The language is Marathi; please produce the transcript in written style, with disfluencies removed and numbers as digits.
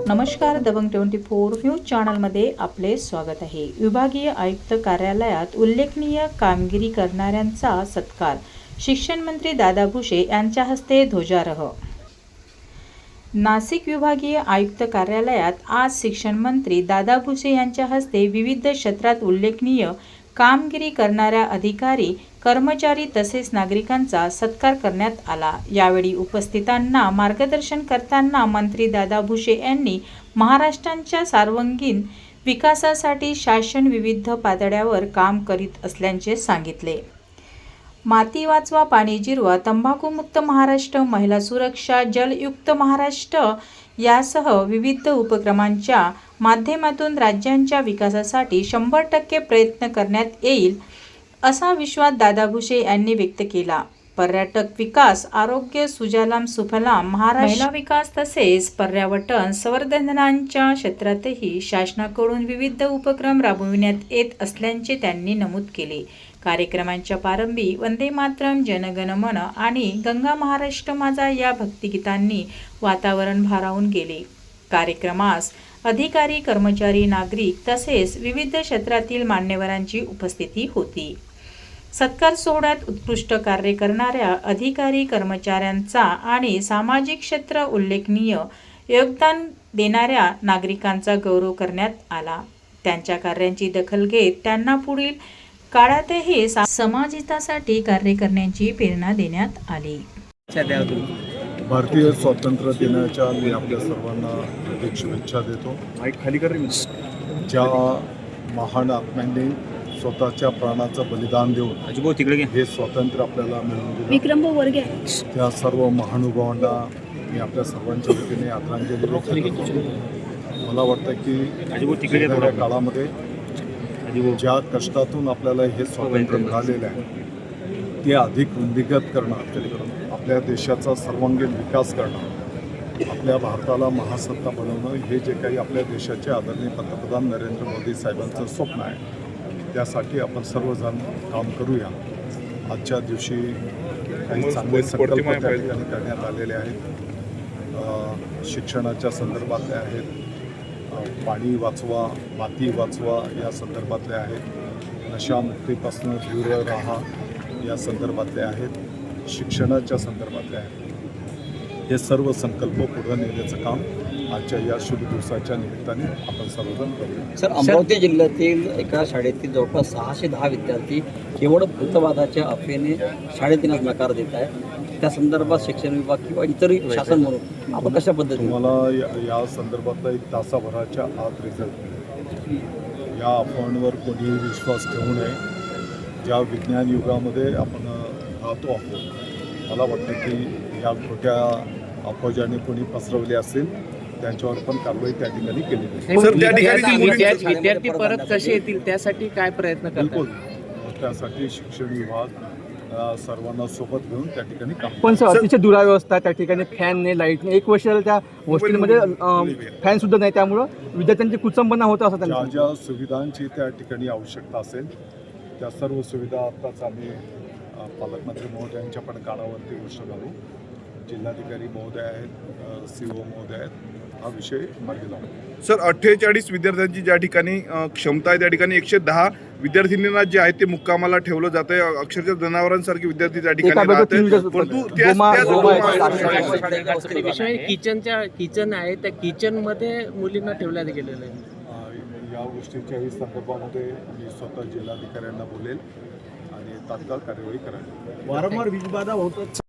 नमस्कार, दबंग 24 न्यूज चॅनलमध्ये आपले स्वागत आहे। विभागीय आयुक्त कार्यालयात उल्लेखनीय कामगिरी करणाऱ्यांचा सत्कार। शिक्षण मंत्री दादा भुसे यांच्या हस्ते ध्वजारोहण। नाशिक विभागीय आयुक्त कार्यालयात आज शिक्षण मंत्री दादा भुसे यांच्या हस्ते विविध क्षेत्रात उल्लेखनीय कामगिरी करणाऱ्या अधिकारी, कर्मचारी तसेच नागरिकांचा सत्कार करण्यात आला। यावेळी उपस्थितांना मार्गदर्शन करताना मंत्री दादा भुसे यांनी महाराष्ट्राच्या सर्वांगीण विकासासाठी शासन विविध पातळ्यावर काम करीत असल्याचे सांगितले। माती वाचवा, पाणी जिरवा, तंबाखूमुक्त महाराष्ट्र, महिला सुरक्षा, जलयुक्त महाराष्ट्र यासह विविध उपक्रमांच्या माध्यमातून राज्याच्या विकासासाठी 100% प्रयत्न करण्यात येईल असा विश्वास दादा भुसे यांनी व्यक्त केला। पर्यटक विकास, आरोग्य, सुजलाम सुफलाम महाराष्ट्र, महिला विकास तसेच पर्यावरण संवर्धनाच्या क्षेत्रातही शासनाकडून विविध उपक्रम राबविण्यात येत असल्याचे त्यांनी नमूद केले। कार्यक्रमांच्या प्रारंभी वंदे मातरम, जनगण मन आणि गंगा महाराष्ट्र माझा या भक्तिगीतांनी वातावरण भारावून गेले। कार्यक्रमास अधिकारी, कर्मचारी, नागरिक तसेच विविध क्षेत्रातील मान्यवरांची उपस्थिती होती। सत्कार सोहळ्यात उत्कृष्ट कार्य करणाऱ्या अधिकारी, कर्मचाऱ्यांचा आणि सामाजिक क्षेत्र उल्लेखनीय योगदान देणाऱ्या नागरिकांचा गौरव करण्यात आला। त्यांच्या कार्यांची दखल घेत त्यांना पुढील काळातही समाजहितासाठी कार्य करण्याची प्रेरणा देण्यात आली। भारतीय स्वातंत्र्य दिनाच्या मी आपल्या सर्वांना हार्दिक शुभेच्छा देतो। ज्या महान आत्म्यांनी स्वतःच्या प्राणाचं बलिदान देऊन हे स्वातंत्र्य आपल्याला मिळवून दिलं, त्या सर्व महानुभावांना मी आपल्या सर्वांच्या वतीने आदरांजली व्यक्त करतो। मला वाटतं की येणाऱ्या काळामध्ये ज्या कष्टातून आपल्याला हे स्वातंत्र्य मिळालेलं आहे ते अधिक वृद्धिंगत करणं, आपल्या देशाचा सर्वांगीण विकास करणं, आपल्या भारताला महासत्ता बनवणं हे जे काही आपल्या देशाचे आदरणीय पंतप्रधान नरेंद्र मोदी साहेबांचं स्वप्न आहे त्यासाठी आपण सर्वजण काम करूया। आजच्या दिवशी काही चांगले संकल्प त्या ठिकाणी करण्यात आलेले आहेत। शिक्षणाच्या संदर्भातले आहेत, पाणी वाचवा, माती वाचवा या संदर्भातले आहेत, नशामुक्तीपासून दूर राहा या संदर्भातले आहेत, शिक्षणाच्या संदर्भातले आहेत। हे सर्व संकल्प पुढे नेण्याचं काम आजच्या या शुभ दिवसाच्या निमित्ताने आपण सर्वजण करूया। सर, अमरावती जिल्ह्यातील एका शाळेतील जवळपास 610 विद्यार्थी केवळ भूतवादाच्या अफवेने शाळेत येण्यास नकार देत आहे। त्या संदर्भात शिक्षण विभाग किंवा इतरही शासन म्हणून आपण कशा पद्धतीने तुम्हाला या संदर्भातला एक तासाभराच्या आत रिझल्ट, या अफवांवर कोणीही विश्वास ठेवू नये। ज्या विज्ञान युगामध्ये आपण राहतो आहोत, मला वाटतं की या खोट्या अफवा ज्यांनी कोणी पसरवले असेल त्यांच्यावर पण कारवाई त्या ठिकाणी केली जाईल। सर, त्या ठिकाणी विद्यार्थी परत कसे येतील त्यासाठी काय प्रयत्न करतात? बिलकुल, त्यासाठी शिक्षण विभाग सर्वांना सोबत घेऊन त्या ठिकाणी काम। पण सर, अतिशय दुराव्यवस्था त्या ठिकाणी, फॅनने, लाईटने, एक वर्षाला त्या हॉस्टेलमध्ये फॅन सुद्धा नाही, त्यामुळं विद्यार्थ्यांची कुचंबना होतं असं ज्या ज्या सुविधांची त्या ठिकाणी आवश्यकता असेल त्या सर्व सुविधा आत्ताच आम्ही पालकमंत्री महोदयांच्या पण कानावरती गोष्ट घालू। जिल्हाधिकारी महोदय आहेत, CO महोदय आहेत, हा विषय मार्गी लावू। सर, 48 विद्यार्थ्यांची ज्या ठिकाणी क्षमता आहे त्या ठिकाणी 110 विद्यार्थिनींना जे आहे ते मुक्कामाला ठेवलं जात आहे। अक्षरशः जनावरांसारखे विद्यार्थी त्या ठिकाणी किचन आहे, त्या किचन मध्ये मुलींना ठेवण्यात गेलेलं आहे। या गोष्टीच्याही संदर्भामध्ये मी स्वतः जिल्हाधिकाऱ्यांना बोलेल आणि तात्काळ कार्यवाही करायला। वारंवार वीजबाधा होत